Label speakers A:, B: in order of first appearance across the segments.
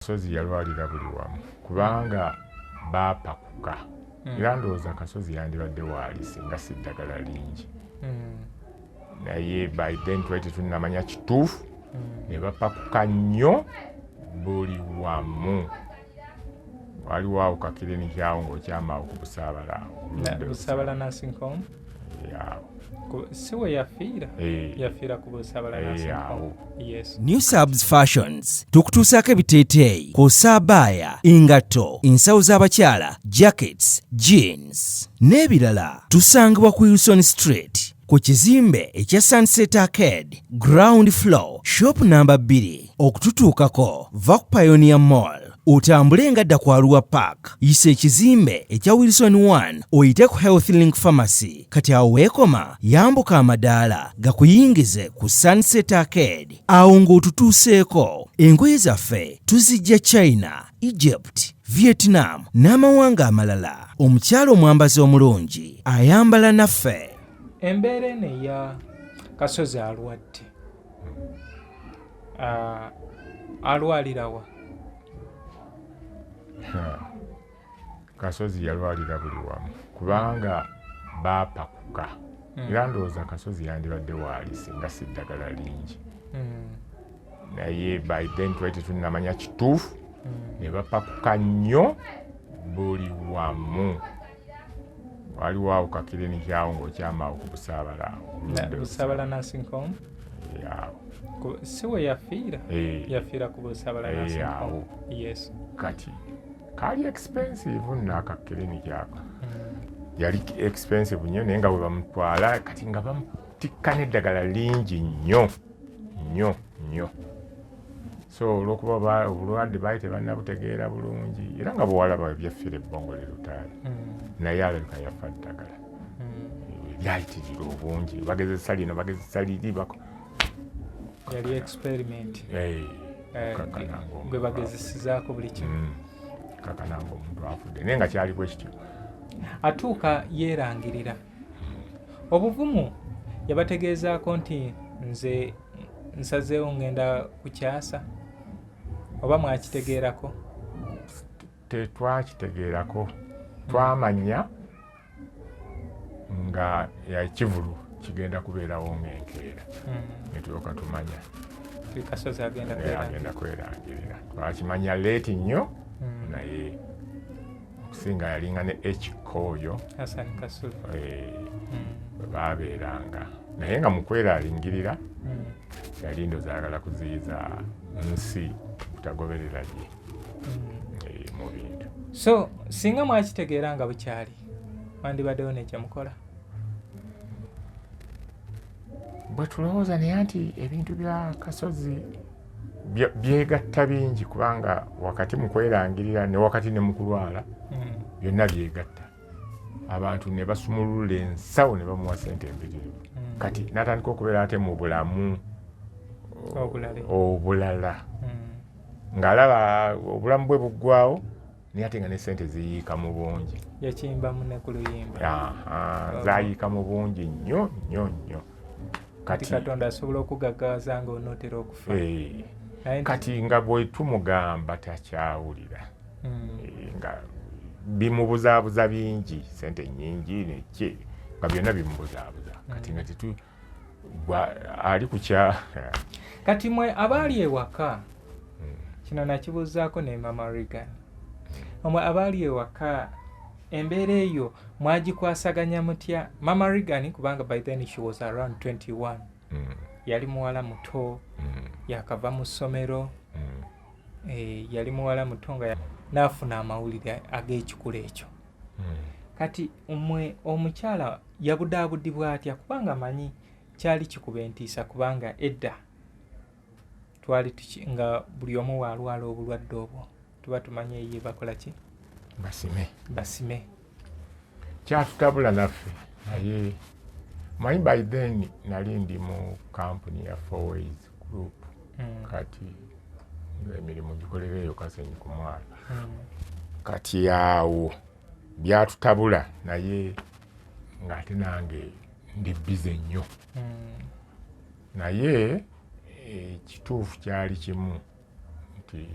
A: Kasozi yalwalira buli wamu kubanga baapakuka era ndowooza Kasozi yandibadde waali singa si ddagala lingi naye by then twali tetunnamanya kituufu ne bapakuka nnyo buli wamu. Waliwo awo kakiriniki awo ng'okyamaawo ku Busaabala
B: Nursing Home si we yafiira yafiira ku Busaabala Nursing Home. Yes.
C: New Subs Fashions tukutuusaako ebiteeteeyi kosaabaaya engatto ensawo z'abakyala jackets jeans n'ebirala tusangibwa ku Wilson Street ku kizimbe ekya Sunset Arcade ground floor shop number 2 okututuukako va ku Pioneer Mall otambule nga dda ku Arua Park yisa ekizimbe ekya Wilson 1 oyite ku Health Link Pharmacy kati awo weekoma yambuka amadaala gakuyingize ku Sunset Arcade awo ng'otutuuseeko. Engoye zaffe tuzijja China, Egypt, Vietnam n'amawanga amalala. Omukyala omwambazi omulungi ayambala naffe.
B: Embeera eno eya Kasozi alwadde alwalirawa?
A: Kasozi yalwalira buli wamu kubanga baapakuka era ndowooza Kasozi yandibadde waali singa si ddagala lingi naye by then twali tetunnamanya kituufu ne bapakuka nnyo buli wamu. Waliwo awo kakiriniki awo ng'okyamaawo ku
B: Busaabala Nursing Home si we yafiira yafiira ku Busaabala Nursing Home. Yes.
A: Kati kali expensive n'akakiriniki ako yali expensive nnyo naye nga bwe bamutwala kati nga bamutikka n'eddagala lingi nnyo nnyo nnyo. So olw'okuba obulwadde baali tebannabutegeera bulungi era nga bwewalaba byaffiira ebbongo lirutaali naye alabika yafa ddagala lyayitirira obungi bagezesa lino bagezesa liri
B: yali experiment gwe bagezesizaako buli kimu
A: kakananga omuntu afudde naye nga kyali bwe kityo
B: atuuka yeerangirira. Obuvumu yabategeezaako nti nze nsazeewo ngenda kukyasa oba mwakitegeerako?
A: Tetwakitegeerako, twamanya nga yakivulu kigenda kubeerawo ng'enkeera ne tulyoka tumanya
B: Kasozi agenda
A: kwerangirira. Twakimanya leeti nnyo naye okusinga yalinga ne ekikooyo
B: Hassan Kasulu
A: baabeeranga naye nga mu kweralingirira yali ndowooza ayagala kuziyiza nsi kutagoberera lye mu bintu.
B: So singa mwakitegeera nga bukyali wandibaddewo nekyemukola?
A: Bwe tulowooza naye nti ebintu bya Kasozi byegatta bingi kubanga wakati mu kwerangirira ne wakati ne mu kulwala byonna byegatta. Abantu ne basumulula ensawo ne bamuwa ssente embirivu kati n'atandika okubeera ate mu bulamu obulala ng'alaba obulamu bwe buggwawo naye ate nga ne ssente ziyiika mu bungi.
B: Yakimbamu ne ku luyimba
A: zayiika mu bungi nnyo nnyo nnyo.
B: Kati Katonda asobola okugaggawaza ng'onootera okufa.
A: Kati nga bwe tumugamba takyawulira nga bimubuzaabuza bingi ssente nnyingi neki nga byonna bimubuzaabuza kati nga ali kukya.
B: Kati mwe abaali ewaka kino nakibuuzaako ne Mama Regan, omwe abaali ewaka embeera eyo mwagikwasaganya mutya? Mama Regan kubanga by then she was around 21 yali muwala muto yakava mu ssomero yali muwala muto nga n'afuna amawulire ag'ekikula ekyo. Kati mmwe omukyala yabudaabudibwa atya kubanga manyi kyali kikuba entiisa kubanga edda twali nga buli omu waalwala obulwadde obwo tuba tumanye ye bakola ki? Basime.
A: Kyatutabula naffe naye manyi by then nali ndi mu kampuni ya Fourways Group kati emirimu gikolereeyo Kasenyi ku Mwala kati awo byatutabula naye ng'ate nange ndi bize nnyo naye ekituufu kyali kimu nti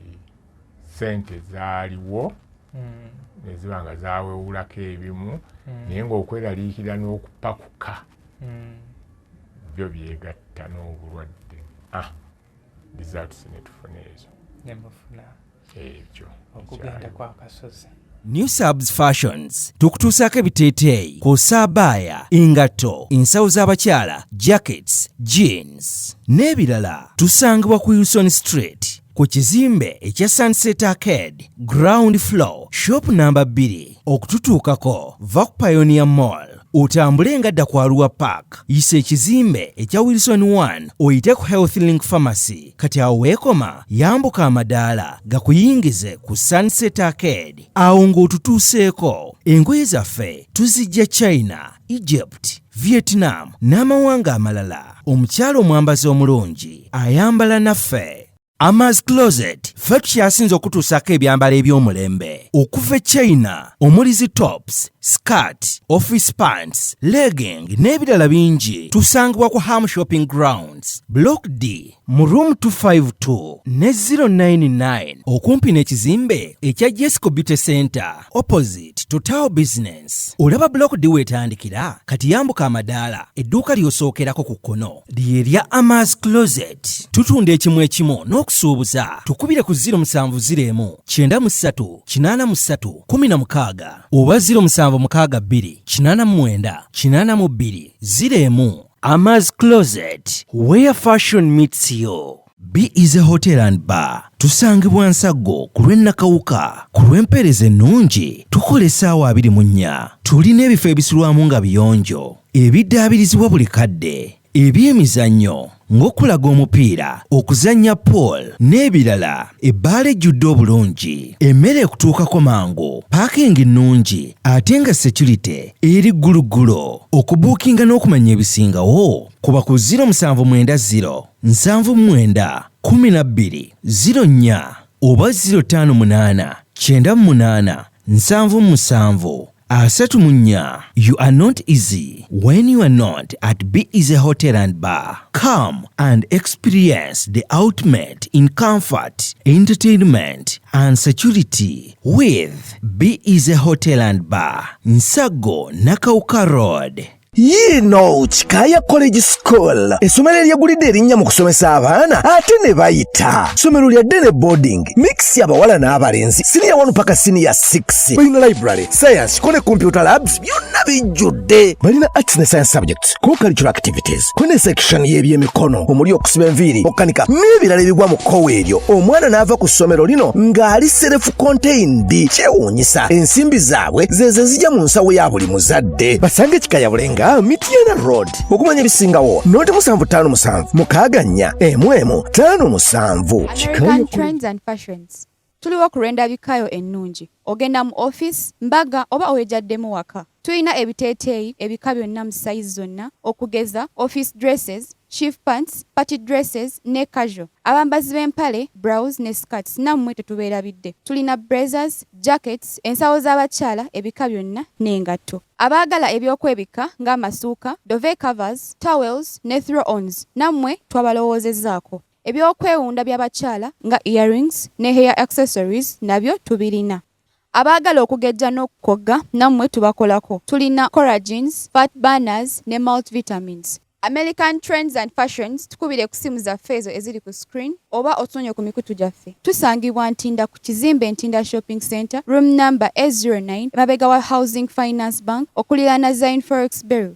A: sente zaaliwo ne ziba nga zaawewulako ebimu naye ng'okweraliikira n'okupakuka byo byegatta n'obulwadde results ne tufuna ezo ebyo
B: okugenda kw'akasozi.
C: New Subs Fashions tukutuusaako ebiteeteeyi kw'ossa abaya, engatto, ensawo z'abakyala, jackets, jeans n'ebirala. Tusangibwa ku Wilson Street ku kizimbe ekya Sunset Arcade ground floor shop number 2. Okututuukako va ku Pioneer Mall otambule ngadda ku Arua Park, yisa ekizimbe ekya Wilson 1 oyite ku Health Link Pharmacy. Kati awo weekoma yambuka amadaala gakuyingize ku Sunset Arcade. Awo ng'otutuuseeko. Engoye zaffe tuzijja China, Egypt, Vietnam n'amawanga amalala. Omukyala omwambazi omulungi ayambala naffe. Amaz Closet ffe tukyasinza okutuusaako ebyambalo eby'omulembe okuva China omuli zi tops, skirt, office pants, legging n'ebirala bingi. Tusangibwa ku Ham Shopping Grounds Block D mu room 252 ne 099 okumpi n'ekizimbe ekya Jesco Beauty Center opposite Total Business. Olaba Block D wetandikira kati yambuka amadaala edduuka ly'osookerako ku kkono lye lya Amaz Closet. Tutunda ekimu n'okusuubuza. Tukubire ku 0701 93 83 16 oba 0762 89 92 01. Amaz Closet, where fashion meets you. B is a hotel and bar. Tusangibwa Nsago ku lw'Ennakawuka. Ku lw'empeereza ennungi tukola essaawa 24. Tulina ebifo ebisulwamu nga biyonjo, ebiddaabirizibwa buli kadde, eby'emizannyo ng'okulaga omupiira, okuzannya pool n'ebirala. Ebbaala ejjudde obulungi, emmere ekutuukako mangu, paakingi nnungi ate nga security eri gguluggulo. Okubuukinga n'okumanya ebisingawo kuba ku 0790 79 12 04 oba 058 98 77 34. You are not easy when you are not at B Easy Hotel and Bar. Come and experience the ultimate in comfort, entertainment and security with B Easy Hotel and Bar, Nsago, Nakauka Road.
D: Yino Chikaya College School. Essomero eryegulidde erinnya mu kusomesa abaana ate ne bayita. Ssomero lya Dene Boarding. Mix y'abawala n'abalenzi. Senior 1 paka senior 6. Balina library, science, kone computer labs byonna bijjudde. Balina arts ne science subjects, co-curricular activities. Kone section y'ebyemikono, omuli okusiba enviiri, okukanika n'ebirala ebigwa mu kkowe eryo. Omwana n'ava ku ssomero lino ng'ali self-contained. Kyewuunyisa ensimbi zaabwe ze zijja mu nsawo ya buli muzadde. Basange Chikaya Bulenga Mityana Road. Okumanya ebisingawo noti 757 mukaganya emwemu 57.
E: American Trends and Fashions. Tuliwo kurenda bikayo ennungi. Ogenda mu office, mbaga oba owejaddemu waka. Tulina ebiteeteeyi ebika byonna mu size zonna okugeza office dresses, chief pants, party dresses ne casual. Abambazi b'empale, blouse ne skirts nammwe tetubeerabidde. Tulina blazers, jackets, ensawo z'abakyala ebika byonna n'engatto. Abaagala ebyokwebika ng'amasuuka, duvet covers, towels ne throw-ons nammwe twabalowoozezaako. Ebyokwewunda by'abakyala nga earrings ne hair accessories nabyo tubirina. Abaagala okugejja n'okukogga nammwe tubakolako. Tulina collagens, fat burners ne multivitamins. American Trends and Fashions tukubire ku simu zaffe ezo eziri ku screen oba otunye ku mikutu gyaffe. Tusangibwa Ntinda ku kizimbe Ntinda Shopping Center, room number 809, mabega wa Housing Finance Bank, okuliraana Zion Forex Bureau.